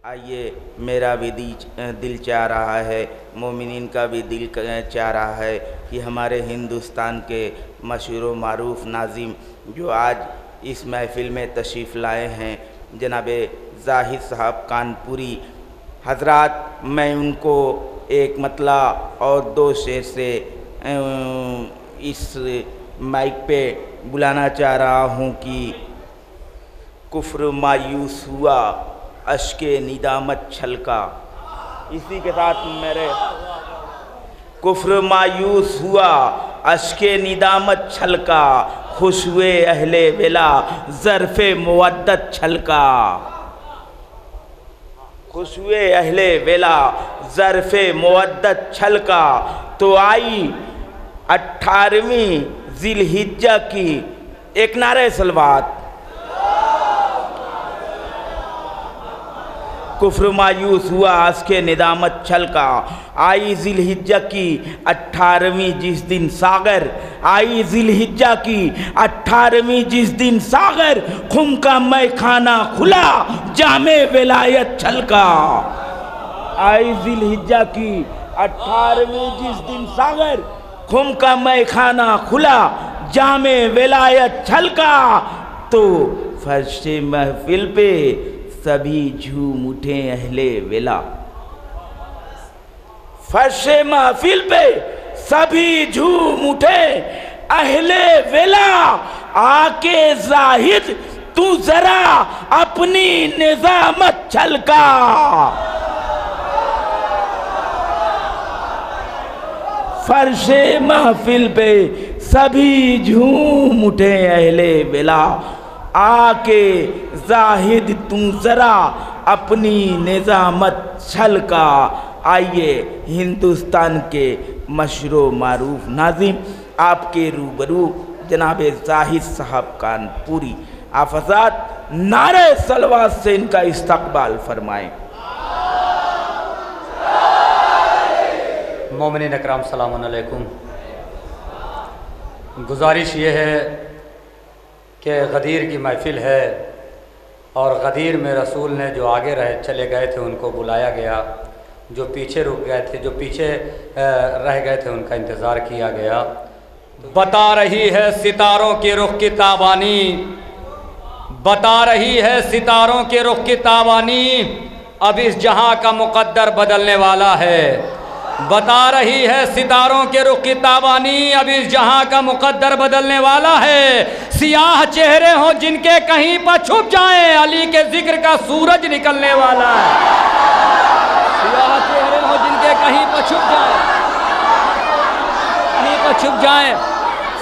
आइए, मेरा भी दिल चाह रहा है, मोमिनीन का भी दिल चाह रहा है कि हमारे हिंदुस्तान के मशहूर मारूफ नाज़िम जो आज इस महफ़िल में तशरीफ़ लाए हैं, जनाब जाहिद साहब कानपुरी हज़रात, मैं उनको एक मतला और दो शेर से इस माइक पे बुलाना चाह रहा हूँ कि कुफ्र मायूस हुआ, अश्के निदामत छलका। इसी के साथ मेरे कुफ्र मायूस हुआ, अश्के निदामत छलका, खुश हुए अहले वेला, ज़र्फ़े मुवद्दत छलका। खुश हुए अहले वेला, ज़र्फ़े मुवद्दत छलका। तो आई 18वीं ज़िलहिज्जा की, एक नारे सलवात। कुफ्र मायूस हुआ, अश्के निदामत छलका। आई ज़िलहिज्जा की 18वीं जिस दिन सागर, आई ज़िलहिज्जा की 18वीं जिस दिन सागर, खुम का मैखाना खुला, जामे विलायत छलका। आई ज़िलहिज्जा की 18वीं जिस दिन सागर, खुम का मैखाना खुला, जामे विलायत छलका। तो फर्शे महफिल पे सभी झूम उठे अहले वेला। फर्शे महफिल पे सभी झूम उठे अहले वेला। आके जाहिद तू जरा अपनी निजामत छलका। फर्शे महफिल पे सभी झूम उठे अहले वेला। आके जाहिद तू ज़रा अपनी निज़ामत छलका। आइए, हिंदुस्तान के मशहूर मारूफ नाज़िम आपके रूबरू जनाब जाहिद साहब कानपुरी, आप हज़रात नारे सलवात से इनका इस्तकबाल फरमाएं। मोमिनीन अकराम सलामुन अलैकुम। गुजारिश ये है कि गदीर की महफ़िल है और गदीर में रसूल ने जो आगे चले गए थे उनको बुलाया गया, जो पीछे रुक गए थे, जो पीछे रह गए थे उनका इंतज़ार किया गया। बता रही है सितारों के रुख की ताबानी, बता रही है सितारों के रुख की ताबानी, अब इस जहां का मुक़द्दर बदलने वाला है। बता रही है सितारों के रुख की ताबानी, अब इस जहां का मुक़द्दर बदलने वाला है। सियाह चेहरे हों जिनके कहीं पर छुप जाएं, अली के जिक्र का सूरज निकलने वाला है। सियाह चेहरे हों जिनके कहीं पर छुप जाएं, कहीं पर छुप जाएं,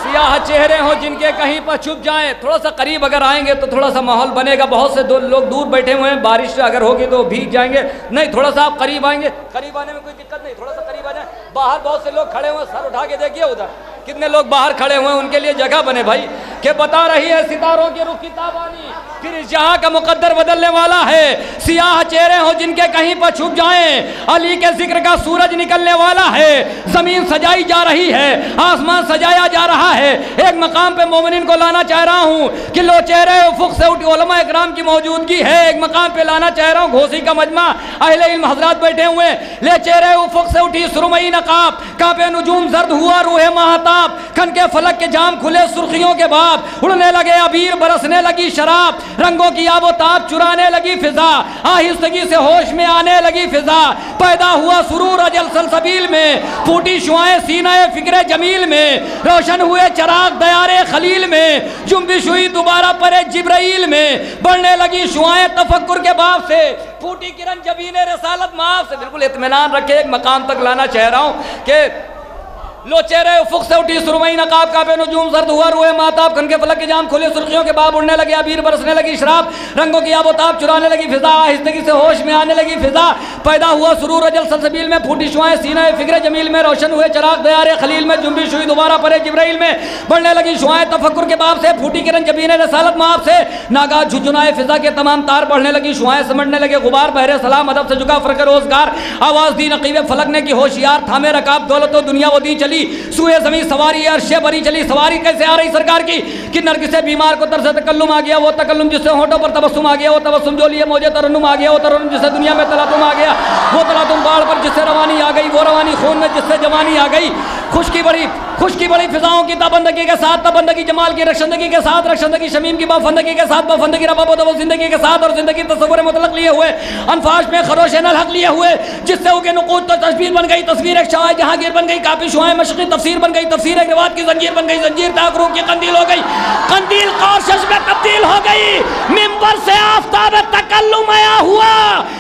सियाह चेहरे हों जिनके कहीं पर छुप जाएं। थोड़ा सा करीब अगर आएंगे तो थोड़ा सा माहौल बनेगा। बहुत से लोग दूर बैठे हुए हैं, बारिश अगर होगी तो भीग जाएंगे। नहीं, थोड़ा सा आप करीब आएंगे, करीब आने में कोई दिक्कत नहीं, थोड़ा सा करीब आ जाए। बाहर बहुत से लोग खड़े हुए, सर उठा के देखिए उधर कितने लोग बाहर खड़े हुए हैं, उनके लिए जगह बने भाई। कि बता रही है सितारों के रुख की ताबानी, फिर इस जहां का मुक़द्दर बदलने वाला है। सियाह चेहरे हो जिनके कहीं पर छुप जाएं, अली के जिक्र का सूरज निकलने वाला है। जमीन सजाई जा रही है, आसमान सजाया जा रहा है। एक मकाम पे मोमिनीन को लाना चाह रहा हूँ कि लो चेहरे उफ़ुक़ से उठी उलमा इकराम की मौजूदगी है। एक मकाम पे लाना चाह रहा हूँ, घोसी का मजमा, अहले इल्म हज़रात बैठे हुए। ले चेहरे उफ़ुक़ से उठी सुरमई नक़ाब, कांपे नुजूम जर्द हुआ रूहे महताब, खन के फलक के जाम खुले सुर्खियों के बाद, उड़ने लगे अबीर बरसने लगी शराब, रंगों की आबो ताब चुराने लगी फिजा, आहिस्तगी से होश में आने लगी फिजा। पैदा हुआ सुरूर अजल सलसबील में, फूटी शुआएं सीनाए फिक्रे जमील में, रोशन हुए चराग दयारे खलील में, जुम्बिश हुई दोबारा परे जिब्राइल में, बढ़ने लगी शुआएं तफक्कुर के बाब से, फूटी किरण जबीने रसालत माफ से। बिल्कुल इत्मीनान रखे, एक मकाम तक लाना चाह रहा हूँ कि लो चेहरे उफ़ुक़ से उठी सुरमई नक़ाब, कांपे नुजूम जर्द हुआ रूहे महताब, खन के फलक के जाम खुले सुर्खियों के बाब, उड़ने लगे अबीर बरसने लगी शराब, रंगों की आबोताब चुराने लगी फिजा, आहिस्तगी से होश में आने लगी फिजा। पैदा हुआ सुरूर अजल सलसबील में, फूटी शुआएं सीनाए फिक्रे जमील में, रोशन हुए चराग दयारे खलील में, जुम्बिश हुई दोबारा परे जिब्राइल में, बढ़ने लगी शुआएं तफक्कुर के बाब से, फूटी किरण जबीने रसालत माफ से, नागा झुझुनाए फिजा के तमाम तार, बढ़ने लगी शुआएं समझने लगे गुबार, बहरे सलाम अदब से झुका फ़र्क रोज़गार, आवाज़ दी नक़ीब फलक ने की होशियार, थामे रकाब दौलत दुनिया वो दी चली की सुए ज़मीं सवारी अर्शे बरी चली सवारी कैसे आ रही सरकार की कि नरगिसे बीमार को तरस तकल्लुम आ गया वो तकल्लुम जिससे होठों पर तबस्सुम आ गया वो तबस्सुम जो लिए मौजे तरन्नुम आ गया वो तरन्नुम जिससे दुनिया में तलातुम आ गया वो तलातुम बाढ़ पर जिससे रवानी आ गई वो रवानी खून में जिससे जवानी आ गई खुशकी बड़ी फिजाओं की ताबंदगी के साथ ताबंदगी जमाल की रक्षंदगी के साथ रक्षंदगी शमीम की बाफंदगी के साथ बाफंदगी रबाबो जिंदगी के साथ और जिंदगी तस्वुर मुतलक लिए हुए अनफाश में खरोश नल हक लिए हुए जिससे उनके नुकूत तो तस्वीर बन गई तस्वीर एक शाह जहांगीर बन गई काफी शुआएं मशक़ी तफसीर बन गई तफसीर एक रिवायत की जंजीर बन गई जंजीर ताकरू की कंदील हो गई कंदील कौशश में तब्दील हो गई मिंबर से आफताब तकल्लुम आया हुआ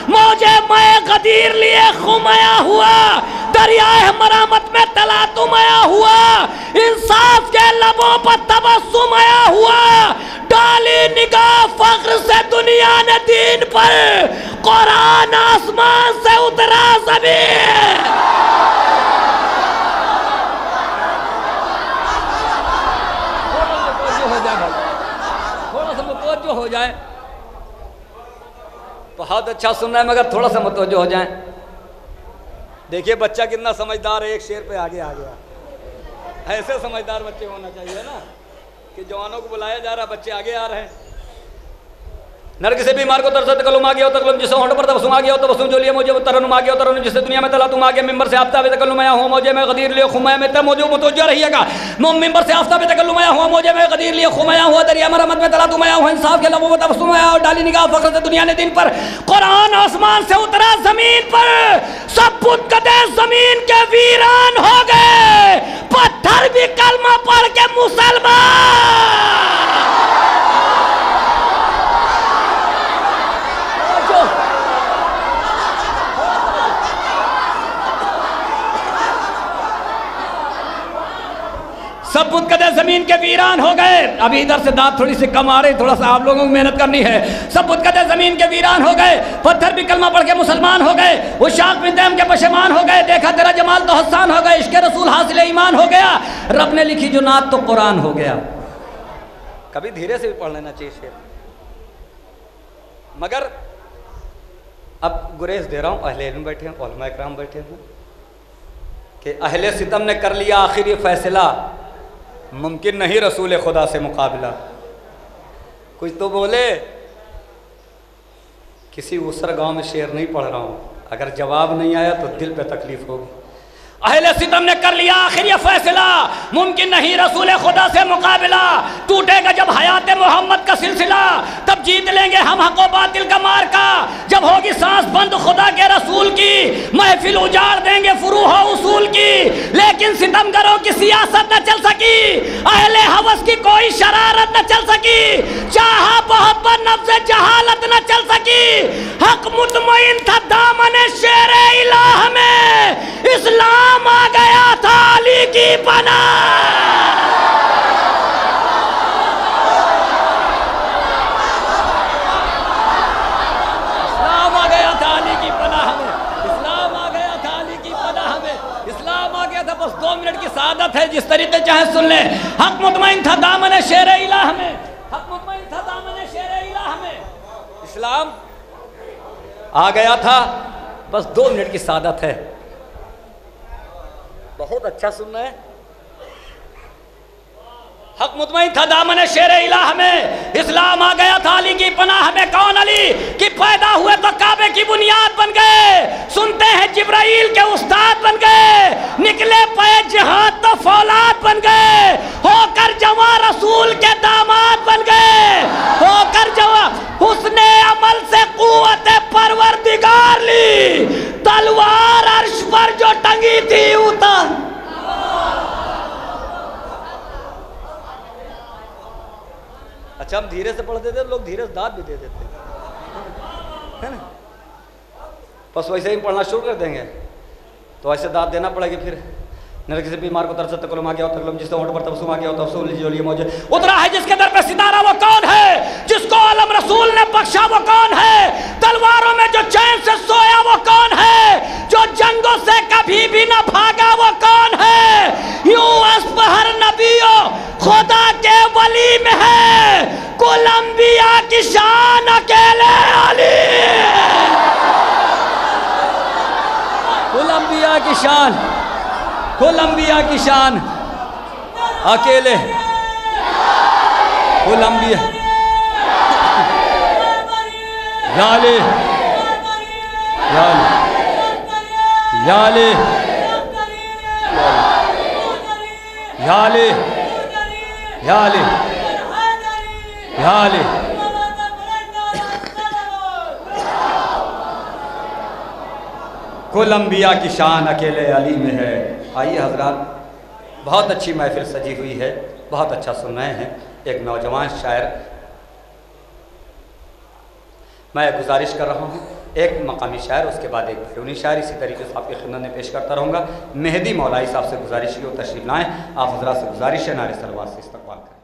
मौजे मैं गदीर लिए खुमाया हुआ दरियाए मरामत में तलातुम आया हुआ इंसाफ के लबों पर तबस्सुम आया हुआ डाली निगाह फख्र से दुनिया ने दीन पर कुरान आसमान से उतरा ज़मीन थोड़ा सा मुतवज्जो हो जाए बहुत अच्छा सुन रहा है मगर थोड़ा सा मुतवज्जो हो जाए। देखिए बच्चा कितना समझदार है एक शेर पे आगे आ गया। ऐसे समझदार बच्चे होना चाहिए ना कि जवानों को बुलाया जा रहा बच्चे आगे आ रहे हैं। नरगिस से बीमार को तरस तकल्लुम आ गया हो तकल्लुम जिससे होंठों पर तबस्सुम आ गया हो तबस्सुम जो लिए मौजे तरन्नुम आ गया हो तरन्नुम जिससे दुनिया में तलातुम आ गया मिंबर से आफताब तकल्लुम आया हुआ मौजे में गदीर लिए खुमाया में तब मौजूद मुतवज्जो रहिएगा मिंबर से आफताब तकल्लुम आया हुआ मौजे में गदीर लिए खुमाया हुआ दरिया मरमत में तलातुम आया हुआ इंसाफ के लबों पर तबस्सुम आया और डाली निगाह फख्र से दुनिया ने दिन पर कुरान आसमान से उतरा जमीन पर सब बुतकदे जमीन के वीरान हो गए पत्थर भी कलमा पढ़ के मुसलमान सब बुतकदे जमीन के वीरान हो गए। अभी इधर से दांत थोड़ी सी कम आ रही थोड़ा सा आप लोगों को मेहनत करनी है। सब बुतकदे जमीन के वीरान हो गए पत्थर भी कलमा पढ़ के मुसलमान हो गए उशाक बिन तैम के पशेमान हो गए देखा तेरा जमाल तो हसान हो गए इश्क रसूल हासिल ईमान हो गया रब ने लिखी जो नात तो कुरान हो गया। कभी धीरे से भी पढ़ लेना चाहिए शेर मगर अब गुरेज दे रहा हूँ अहले इल्म बैठे हैं उलमा इकराम बैठे हैं कि अहले सितम ने कर लिया आखिर ये फैसला मुमकिन नहीं रसूल खुदा से मुकाबला। कुछ तो बोले किसी उसर गांव में शेर नहीं पढ़ रहा हूँ अगर जवाब नहीं आया तो दिल पे तकलीफ होगी। अहले सितम ने कर लिया आखिर ये फैसला मुमकिन नहीं रसूल खुदा से मुकाबला टूटेगा जब हयात मोहम्मद का सिलसिला तब जीत लेंगे हम हक व बातिल का मार्का जब होगी सांस बंद खुदा के रसूल की महफिल उजाड़ देंगे फुरूह उसूल की लेकिन सितमगरों की सियासत न चल सकी अहले हवस की कोई शरारत न चल सकी चाहा बहुत पर नफ्स जहालत न चल सकी हक मुतमईन था दामन शेर इलाह में इस्लाम आ गया था अली की पनाह इस्लाम आ गया था अली की पनाह में इस्लाम आ गया था अली की पनाह में इस्लाम आ गया था। बस 2 मिनट की सादत है जिस तरीके चाहे सुन ले। हक मुतमईन था दामन शेर इलाह में हक मुतमईन था दामन शेर इलाह में इस्लाम आ गया था। बस 2 मिनट की सादत है बहुत अच्छा सुनना है। हक मुतमईन था दामन शेर इलाह में इस्लाम आ गया था अली की पनाह में। कौन अली कि पैदा हुए तो काबे की बुनियाद बन गए सुनते हैं जिब्राइल के उस्ताद बन गए निकले पे जिहाद तो फौलाद बन गए होकर जवां रसूल के दामाद बन गए होकर जवां हुस्ने अमल से कुव्वत परवरदिगार ली तलवार अर्श पर जो टंगी थी उतर। अच्छा हम धीरे से पढ़ देते लोग धीरे से दाद भी दे देते है ना बस वैसे ही पढ़ना शुरू कर देंगे तो ऐसे दाद देना पड़ेगी फिर नरगिस से बीमार को तरस तकल्लुम आ गया हो तकल्लुम जिससे होंठ पर तबस्सुम आ गया हो तबस्सुम जो लिए मौजे उतरा है जिसके दर पे सितारा वो कौन है जिसको आलम रसूल ने बख्शा वो कौन है तलवारों में जो चैन से सोया वो कौन है जो जंगों से कभी भी न भागा वो कौन है यूं असपहर नबियों खुदा के वली में है कुल अंबिया की शान अकेले अली कुल अंबिया की शान कुल अंबिया की शान अकेले, कुल अंबिया Yale Yale Yale Yale Yale Yale कुल अंबिया की शान अकेले अली में है। आइए हजरात, बहुत अच्छी महफिल सजी हुई है, बहुत अच्छा सुन रहे हैं। एक नौजवान शायर, मैं गुजारिश कर रहा हूँ एक मकामी शायर, उसके बाद एक बैरूनी शायर इसी तरीके से आपकी खिदमत में पेश करता रहूँगा। मेहदी मौलाई साहब से गुजारिश की वो तशरीफ लाएँ। आप हजरात से गुजारिश है नारे सलवात से इस्तकबाल करें।